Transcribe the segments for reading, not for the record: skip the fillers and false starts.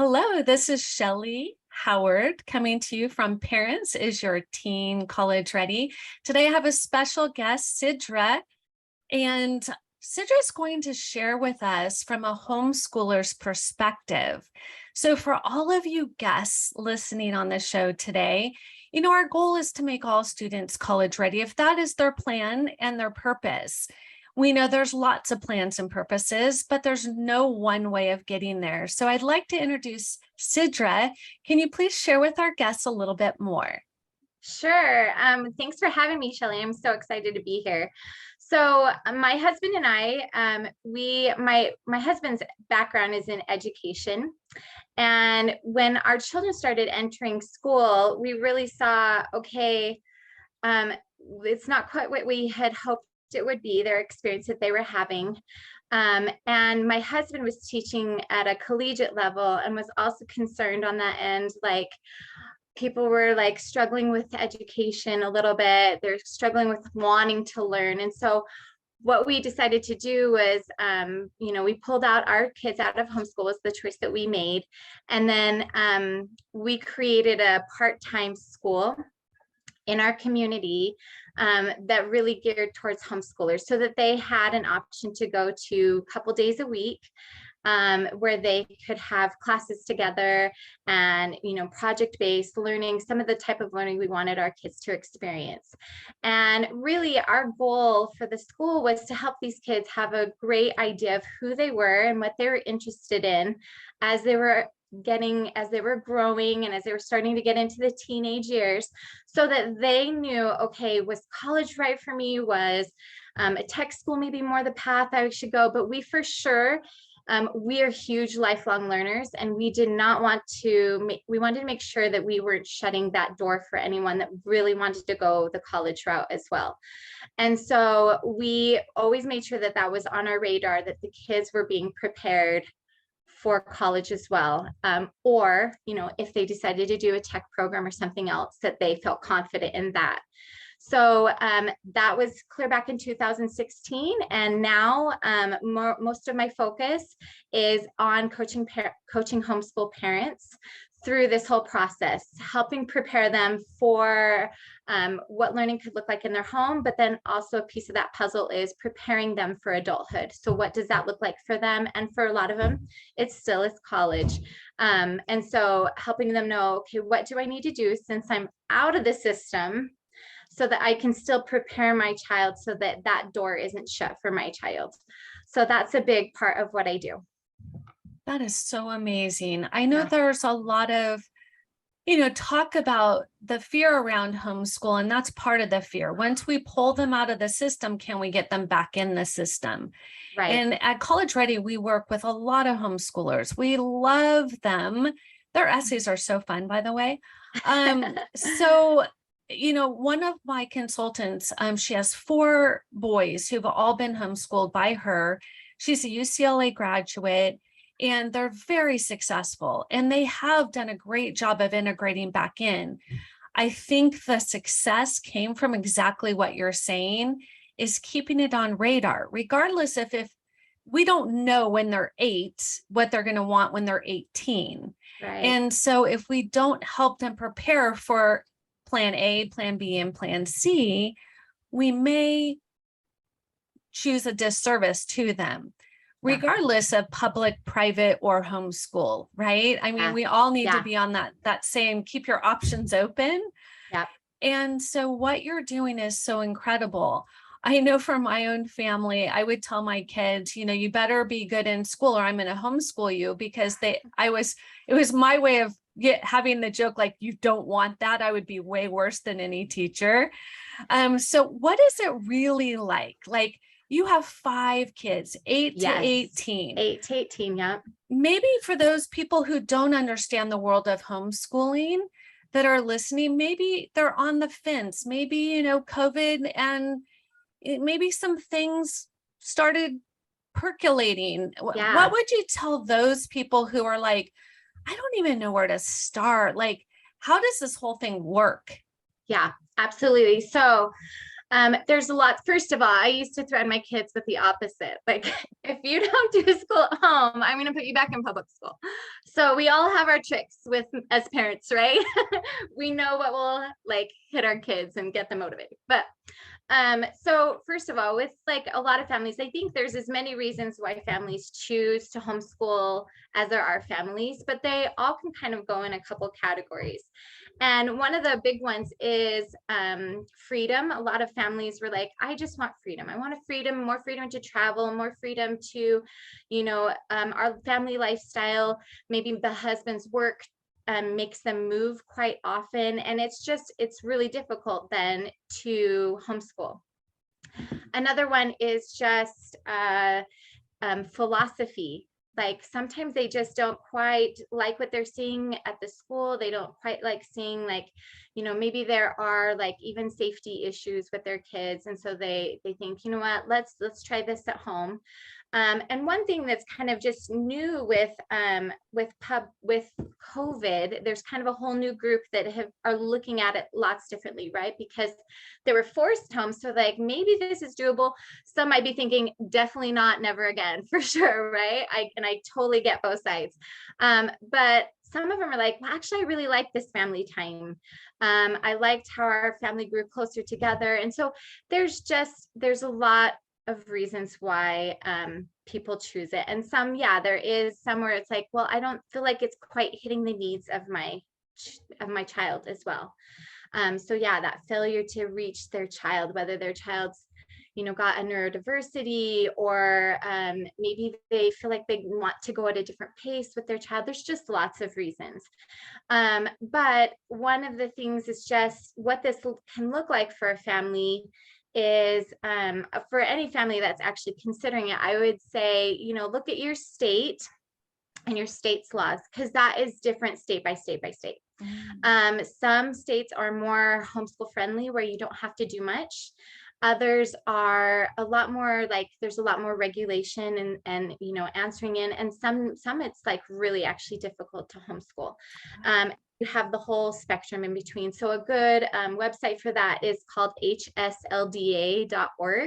Hello, this is Shelly Howard coming to you from Parents Is Your Teen College Ready? Today I have a special guest, Sidra, and Sidra is going to share with us from a homeschooler's perspective. So for all of you guests listening on the show today, our goal is to make all students college ready, if that is their plan and their purpose. We know there's lots of plans and purposes, but there's no one way of getting there. So I'd like to introduce Sidra. Can you please share with our guests a little bit more? Sure. Thanks for having me, Shelly. I'm so excited to be here. So my husband and I, my husband's background is in education. And when our children started entering school, we really saw, okay, it's not quite what we had hoped it would be, their experience that they were having. And my husband was teaching at a collegiate level and was also concerned on that end, like people were like struggling with education a little bit. They're struggling with wanting to learn. And so what we decided to do was, we pulled out our kids out of homeschool was the choice that we made. And then we created a part-time school in our community that really geared towards homeschoolers so that they had an option to go to a couple days a week where they could have classes together and, project-based learning, some of the type of learning we wanted our kids to experience. And really our goal for the school was to help these kids have a great idea of who they were and what they were interested in as they were growing and as they were starting to get into the teenage years, so that they knew, okay, was college right for me? Was a tech school maybe more the path I should go? But we for sure, we are huge lifelong learners, and we wanted to make sure that we weren't shutting that door for anyone that really wanted to go the college route as well. And so we always made sure that that was on our radar, that the kids were being prepared for college as well. Or, if they decided to do a tech program or something else, that they felt confident in that. So that was clear back in 2016. And now most of my focus is on coaching homeschool parents through this whole process, helping prepare them for what learning could look like in their home, but then also a piece of that puzzle is preparing them for adulthood. So what does that look like for them? And for a lot of them, it's college. And so helping them know, okay, what do I need to do since I'm out of the system so that I can still prepare my child so that that door isn't shut for my child. So that's a big part of what I do. That is so amazing. I know Yeah. there's a lot of, talk about the fear around homeschool, and that's part of the fear. Once we pull them out of the system, can we get them back in the system? Right. And at College Ready, we work with a lot of homeschoolers. We love them. Their essays are so fun, by the way. So, one of my consultants, she has 4 boys who've all been homeschooled by her. She's a UCLA graduate, and they're very successful, and they have done a great job of integrating back in. I think the success came from exactly what you're saying, is keeping it on radar, regardless if we don't know when they're 8 what they're going to want when they're 18. Right. And so if we don't help them prepare for plan A, plan B, and plan C, we may choose a disservice to them, regardless of public, private, or homeschool, right? I mean, we all need to be on that same, keep your options open. Yeah. And so what you're doing is so incredible. I know from my own family, I would tell my kids, you better be good in school or I'm going to homeschool you, because it was my way of having the joke, like, you don't want that. I would be way worse than any teacher. So what is it really like? Like, you have 5 kids, 8 to 18. 8 to 18, yeah. Maybe for those people who don't understand the world of homeschooling that are listening, maybe they're on the fence. Maybe, COVID and maybe some things started percolating. Yeah. What would you tell those people who are like, I don't even know where to start? Like, how does this whole thing work? Yeah, absolutely. So There's a lot. First of all, I used to threaten my kids with the opposite. Like, if you don't do school at home, I'm going to put you back in public school. So we all have our tricks with as parents, right? We know what will like hit our kids and get them motivated. But so first of all, with like a lot of families, I think there's as many reasons why families choose to homeschool as there are families, but they all can kind of go in a couple categories. And one of the big ones is freedom. A lot of families were like, I just want freedom. I want a freedom, more freedom to travel, more freedom to, our family lifestyle. Maybe the husband's work makes them move quite often. And it's really difficult then to homeschool. Another one is just philosophy. Like sometimes they just don't quite like what they're seeing at the school. They don't quite like seeing like, maybe there are like even safety issues with their kids. And so they think, you know what, let's try this at home. And one thing that's kind of just new with COVID, there's kind of a whole new group that are looking at it lots differently, right? Because they were forced home. So like, maybe this is doable. Some might be thinking, definitely not, never again, for sure, right? I totally get both sides. But some of them are like, well, actually, I really like this family time. I liked how our family grew closer together. And so there's a lot of reasons why people choose it. And some, there is some where it's like, well, I don't feel like it's quite hitting the needs of my child as well. So that failure to reach their child, whether their child's got a neurodiversity, or maybe they feel like they want to go at a different pace with their child. There's just lots of reasons. But one of the things is just what this can look like for a family is for any family that's actually considering it, I would say, look at your state and your state's laws, because that is different state by state by state. Some states are more homeschool friendly where you don't have to do much. Others are a lot more like there's a lot more regulation and answering in, and some it's like really actually difficult to homeschool. You have the whole spectrum in between. So a good website for that is called hslda.org.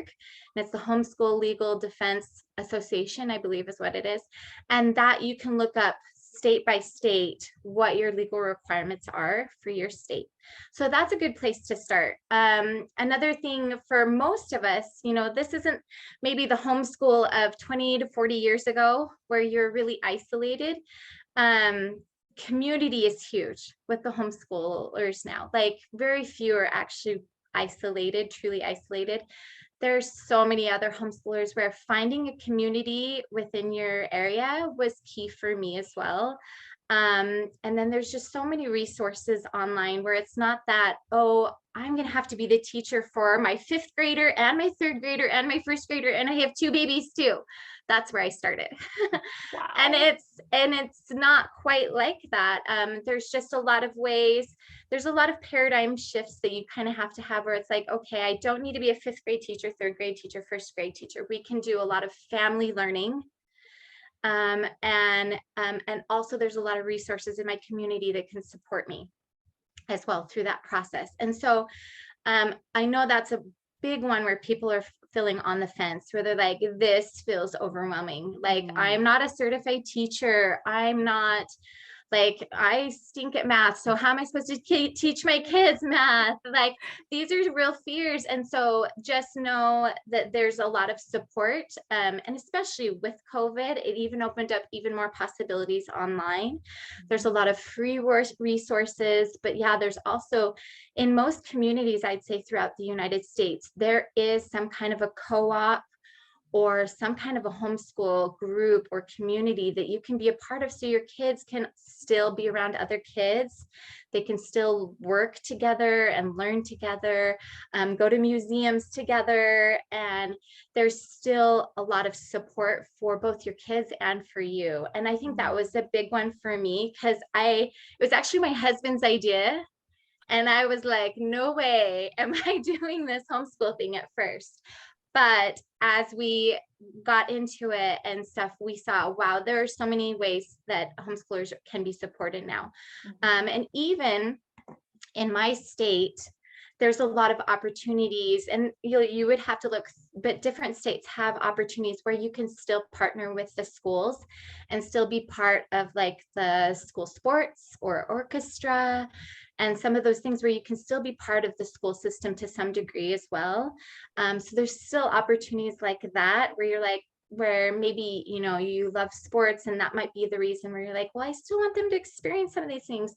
And it's the Homeschool Legal Defense Association, I believe is what it is. And that you can look up state by state what your legal requirements are for your state. So that's a good place to start. Another thing for most of us, this isn't maybe the homeschool of 20 to 40 years ago where you're really isolated. Community is huge with the homeschoolers now. Like very few are actually isolated, truly isolated. There's so many other homeschoolers where finding a community within your area was key for me as well. And then there's just so many resources online where it's not that, oh, I'm going to have to be the teacher for my 5th grader and my 3rd grader and my 1st grader, and I have 2 babies too. That's where I started. Wow. And it's not quite like that. There's just a lot of ways. There's a lot of paradigm shifts that you kind of have to have where it's like, okay, I don't need to be a 5th grade teacher, 3rd grade teacher, 1st grade teacher. We can do a lot of family learning. And also there's a lot of resources in my community that can support me as well through that process. And so I know that's a big one where people are feeling on the fence, where they're like, this feels overwhelming. Like, I'm not a certified teacher. I'm not like, I stink at math. So how am I supposed to teach my kids math? Like, these are real fears. And so just know that there's a lot of support. And especially with COVID, it even opened up even more possibilities online. There's a lot of free resources, but there's also in most communities, I'd say throughout the United States, there is some kind of a co-op or some kind of a homeschool group or community that you can be a part of, so your kids can still be around other kids. They can still work together and learn together, go to museums together, and there's still a lot of support for both your kids and for you. And I think that was a big one for me, because it was actually my husband's idea. And I was like, no way am I doing this homeschool thing at first. But as we got into it and stuff, we saw, wow, there are so many ways that homeschoolers can be supported now. And even in my state, there's a lot of opportunities, and you would have to look, but different states have opportunities where you can still partner with the schools and still be part of like the school sports or orchestra and some of those things where you can still be part of the school system to some degree as well. So there's still opportunities like that where you're like, where maybe, you know, you love sports and that might be the reason where you're like, well, I still want them to experience some of these things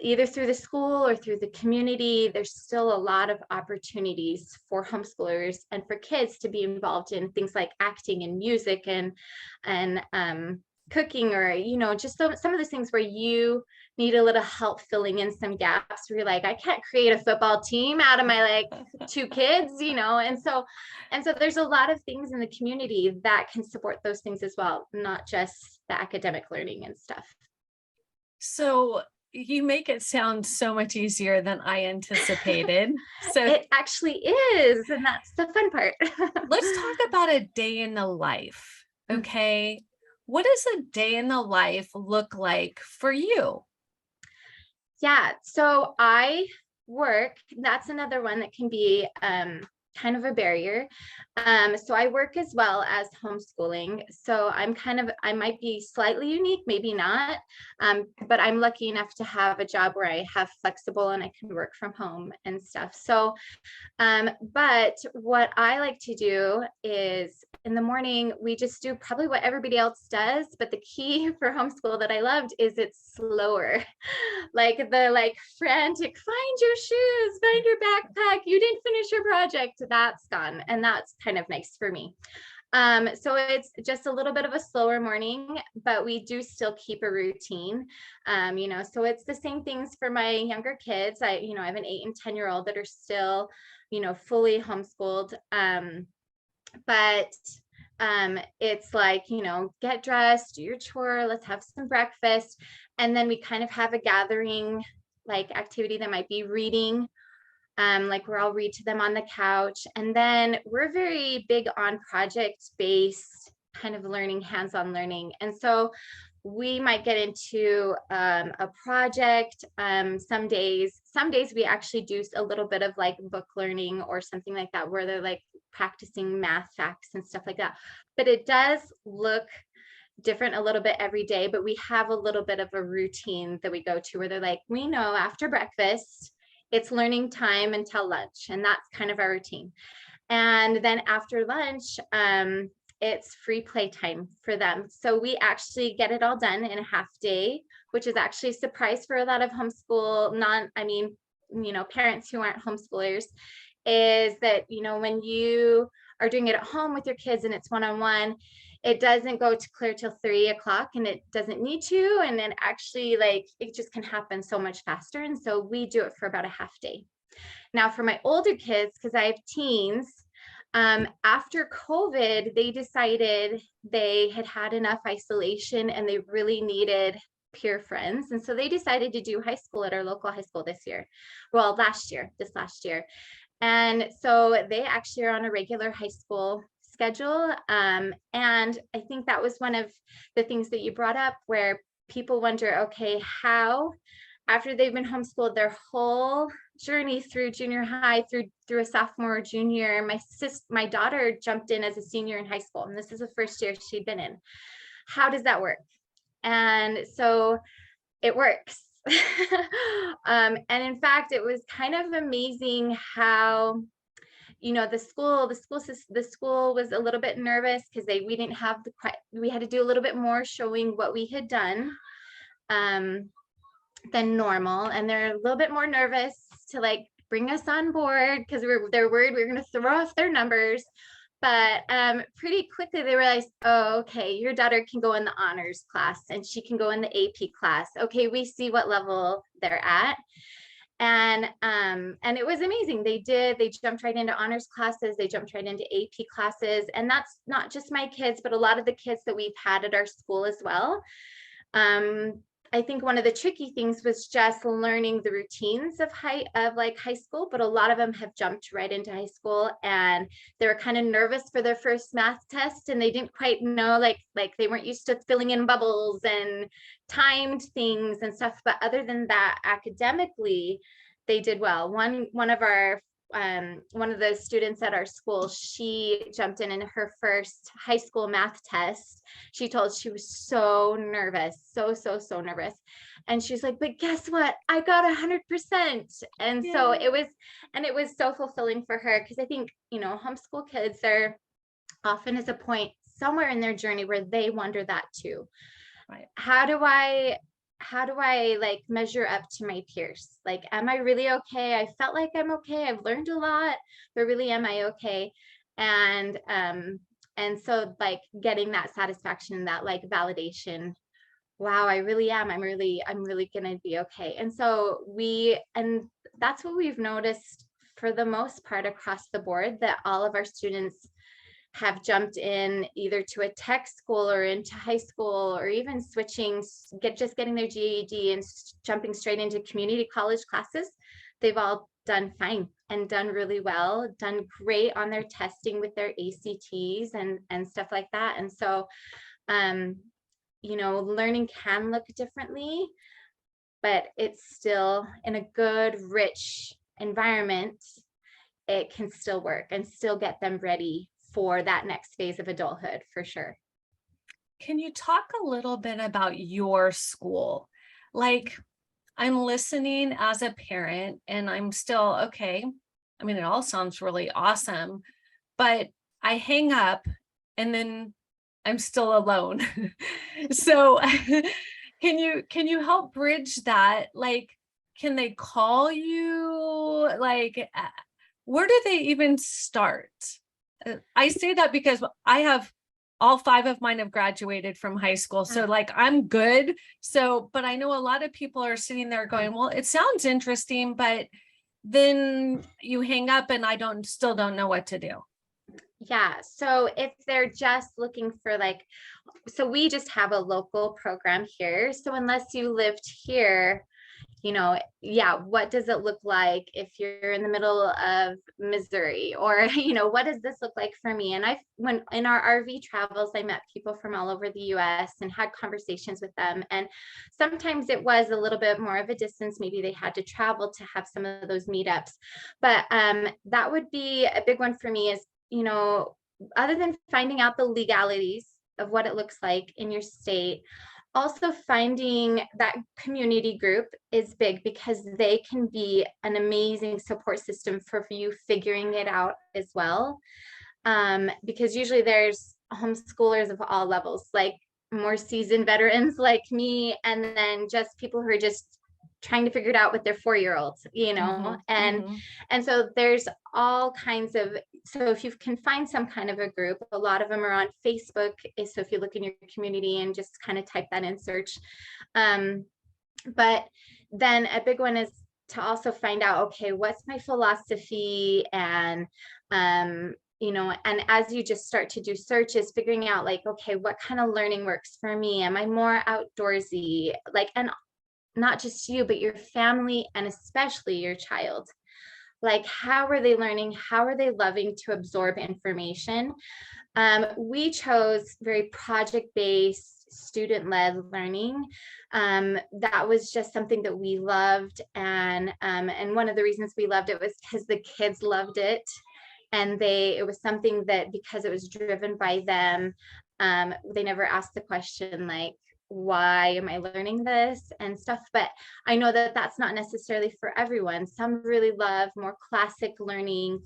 either through the school or through the community. There's still a lot of opportunities for homeschoolers and for kids to be involved in things like acting and music and cooking, or, you know, just some of those things where you need a little help filling in some gaps where you're like, I can't create a football team out of my like 2 kids, you know. And so there's a lot of things in the community that can support those things as well, not just the academic learning and stuff. So you make it sound so much easier than I anticipated. So It actually is, and that's the fun part. let's talk about a day in the life. Okay. What does a day in the life look like for you? Yeah, so I work, that's another one that can be kind of a barrier. So I work as well as homeschooling. So I might be slightly unique, maybe not, but I'm lucky enough to have a job where I have flexible and I can work from home and stuff. So, but what I like to do is in the morning, we just do probably what everybody else does, but the key for homeschool that I loved is it's slower. Like the frantic, find your shoes, find your backpack, you didn't finish your project, that's gone. And that's kind of nice for me. So it's just a little bit of a slower morning, but we do still keep a routine. You know, so it's the same things for my younger kids. I have an 8 and 10-year-old that are still, you know, fully homeschooled. But it's like, you know, get dressed, do your chore, let's have some breakfast. And then we kind of have a gathering like activity that might be reading, like where I'll read to them on the couch. And then we're very big on project-based kind of learning, hands-on learning. And so we might get into a project. Some days we actually do a little bit of like book learning or something like that, where they're like practicing math facts and stuff like that. But it does look different a little bit every day, but we have a little bit of a routine that we go to where they're like, we know after breakfast, it's learning time until lunch. And that's kind of our routine. And then after lunch, it's free play time for them. So we actually get it all done in a half day, which is actually a surprise for a lot of homeschool, parents who aren't homeschoolers, is that, you know, when you are doing it at home with your kids and it's one-on-one, it doesn't go to clear till 3 o'clock, and it doesn't need to. And then actually like it just can happen so much faster. And so we do it for about a half day. Now for my older kids, because I have teens, after COVID, they decided they had had enough isolation and they really needed peer friends. And so they decided to do high school at our local high school this last year. And so they actually are on a regular high school schedule. And I think that was one of the things that you brought up, where people wonder, okay, how, after they've been homeschooled their whole journey through junior high, through a sophomore or junior, my daughter jumped in as a senior in high school, and this is the first year she'd been in. How does that work? And so it works. And in fact, it was kind of amazing how, you know, the school was a little bit nervous because we didn't have we had to do a little bit more showing what we had done than normal, and they're a little bit more nervous to like bring us on board because they're worried we were going to throw off their numbers. But pretty quickly they realized, oh, okay, your daughter can go in the honors class and she can go in the AP class. Okay, we see what level they're at. And it was amazing. They jumped right into honors classes. They jumped right into AP classes. And that's not just my kids, but a lot of the kids that we've had at our school as well. I think one of the tricky things was just learning the routines of high school, but a lot of them have jumped right into high school, and they were kind of nervous for their first math test, and they didn't quite know, like they weren't used to filling in bubbles and timed things and stuff. But other than that, academically, they did well. One of the students at our school, she jumped in her first high school math test. She told she was so nervous, so nervous. And she's like, but guess what? I got 100%. And so Yeah. it was so fulfilling for her, because I think, homeschool kids, are often is a point somewhere in their journey where they wonder that too. Right. How do I like measure up to my peers? Like, am I really okay? I felt like I'm okay. I've learned a lot, but really, am I okay? And so like getting that satisfaction, that like validation, wow, I really am. I'm really gonna be okay. And that's what we've noticed for the most part across the board, that all of our students have jumped in either to a tech school or into high school, or even switching, just getting their GED and jumping straight into community college classes. They've all done fine and done really well, done great on their testing with their ACTs and stuff like that. And so, learning can look differently, but it's still in a good, rich environment. It can still work and still get them ready for that next phase of adulthood, for sure. Can you talk a little bit about your school? Like, I'm listening as a parent and I'm still okay. I mean, it all sounds really awesome, but I hang up and then I'm still alone. So can you help bridge that? Like, can they call you? Like, where do they even start? I say that because I have all 5 of mine have graduated from high school. So like I'm good. So, but I know a lot of people are sitting there going, well, it sounds interesting, but then you hang up and I still don't know what to do. Yeah. So if they're just looking for so we just have a local program here. So unless you lived here, yeah, what does it look like if you're in the middle of Missouri, or, what does this look like for me? And when in our RV travels, I met people from all over the US and had conversations with them. And sometimes it was a little bit more of a distance. Maybe they had to travel to have some of those meetups. But that would be a big one for me is, other than finding out the legalities of what it looks like in your state, also finding that community group is big, because they can be an amazing support system for you figuring it out as well. Because usually there's homeschoolers of all levels, like more seasoned veterans like me, and then just people who are just trying to figure it out with their 4-year-olds, and so there's all kinds of, so if you can find some kind of a group, a lot of them are on Facebook. So if you look in your community and just kind of type that in search, but then a big one is to also find out, okay, what's my philosophy? And and as you just start to do searches, figuring out like, okay, what kind of learning works for me? Am I more outdoorsy? And not just you, but your family, and especially your child. Like, how are they learning? How are they loving to absorb information? We chose very project-based, student-led learning. That was just something that we loved. And one of the reasons we loved it was because the kids loved it. And it was something that, because it was driven by them, they never asked the question like, why am I learning this and stuff? But I know that that's not necessarily for everyone. Some really love more classical learning.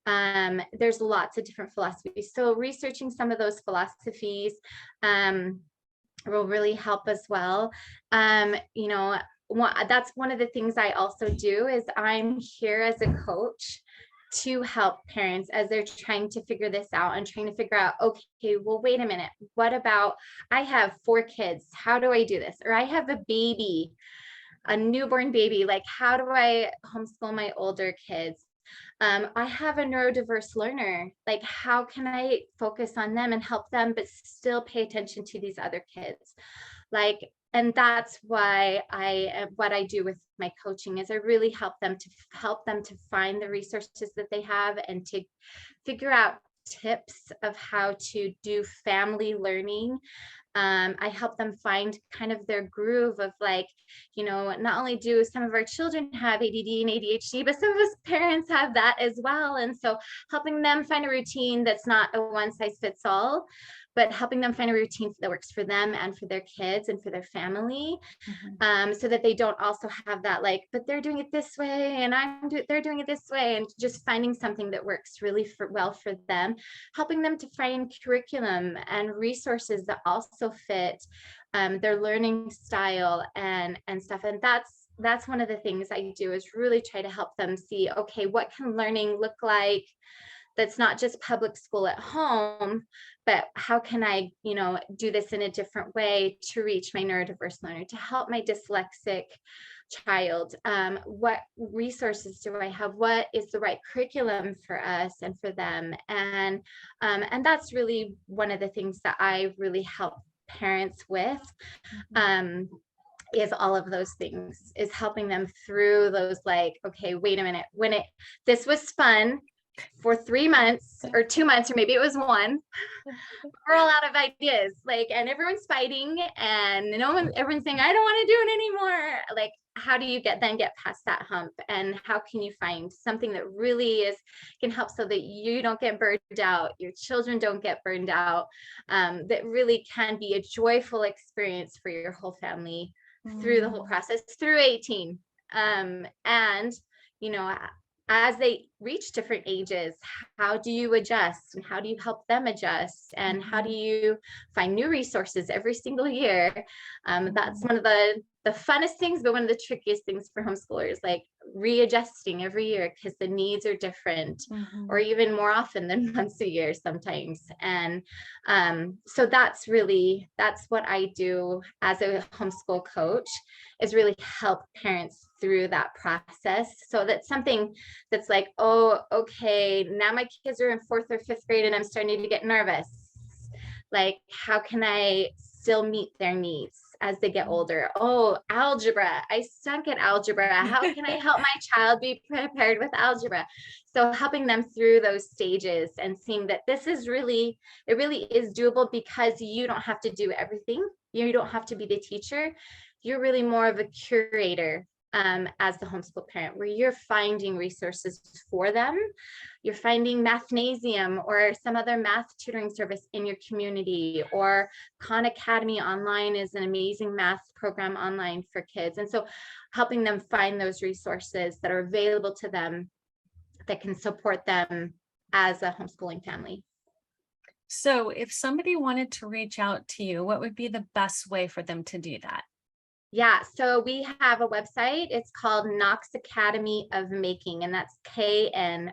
There's lots of different philosophies. So researching some of those philosophies will really help as well. That's one of the things I also do, is I'm here as a coach to help parents as they're trying to figure this out and trying to figure out, okay, well, wait a minute. What about, I have 4 kids. How do I do this? Or I have a newborn baby. Like, how do I homeschool my older kids? I have a neurodiverse learner. Like, how can I focus on them and help them, but still pay attention to these other kids? And that's why what I do with my coaching is I really help them to find the resources that they have, and to figure out tips of how to do family learning I help them find kind of their groove of like, not only do some of our children have ADD and ADHD, but some of us parents have that as well. And so helping them find a routine that's not a one size fits all, but helping them find a routine that works for them and for their kids and for their family, so that they don't also have that like, but they're doing it this way and they're doing it this way, and just finding something that works really well for them, helping them to find curriculum and resources that also fit their learning style and stuff. And that's one of the things I do, is really try to help them see, okay, what can learning look like that's not just public school at home, but how can I, do this in a different way to reach my neurodiverse learner, to help my dyslexic child? What resources do I have? What is the right curriculum for us and for them? And that's really one of the things that I really help parents with. Is all of those things, is helping them through those, like, okay, wait a minute, this was fun for 3 months or 2 months, or maybe it was one, we're all out of ideas, like, and everyone's fighting and everyone's saying, I don't want to do it anymore. Like, how do you get past that hump, and how can you find something that really can help, so that you don't get burned out, your children don't get burned out, that really can be a joyful experience for your whole family through the whole process, through 18. And as they reach different ages, how do you adjust, and how do you help them adjust, and how do you find new resources every single year? That's one of the funnest things, but one of the trickiest things for homeschoolers, like readjusting every year, because the needs are different, or even more often than once a year sometimes. And so that's what I do as a homeschool coach, is really help parents through that process, so that's something that's like, oh, okay, now my kids are in 4th or 5th grade and I'm starting to get nervous. Like, how can I still meet their needs as they get older? Oh, algebra, I suck at algebra. How can I help my child be prepared with algebra? So helping them through those stages and seeing that it really is doable, because you don't have to do everything. You don't have to be the teacher. You're really more of a curator as the homeschool parent, where you're finding resources for them. You're finding Mathnasium or some other math tutoring service in your community, or Khan Academy online is an amazing math program online for kids. And so helping them find those resources that are available to them that can support them as a homeschooling family. So if somebody wanted to reach out to you, what would be the best way for them to do that? Yeah, so we have a website. It's called Knox Academy of Making, and that's KNOX,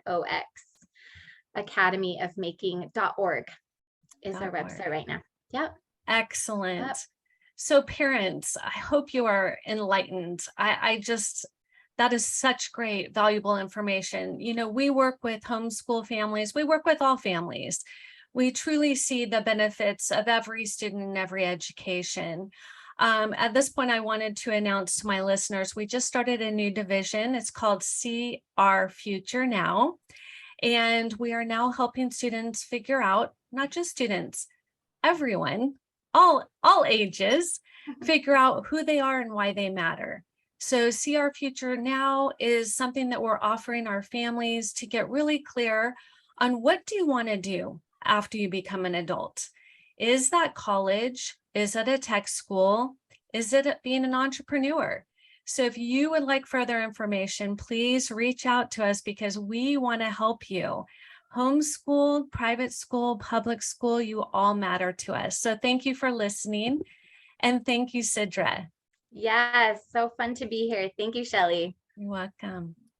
academyofmaking.org is our website right now. Yep. Excellent. Yep. So parents, I hope you are enlightened. That is such great, valuable information. We work with homeschool families. We work with all families. We truly see the benefits of every student and every education. At this point, I wanted to announce to my listeners, we just started a new division. It's called See Our Future Now. And we are now helping students figure out, not just students, everyone, all ages, figure out who they are and why they matter. So See Our Future Now is something that we're offering our families to get really clear on, what do you want to do after you become an adult? Is that college? Is it a tech school? Is it being an entrepreneur? So if you would like further information, please reach out to us, because we want to help you. Homeschool, private school, public school, you all matter to us. So thank you for listening. And thank you, Sidra. Yes, so fun to be here. Thank you, Shelley. You're welcome.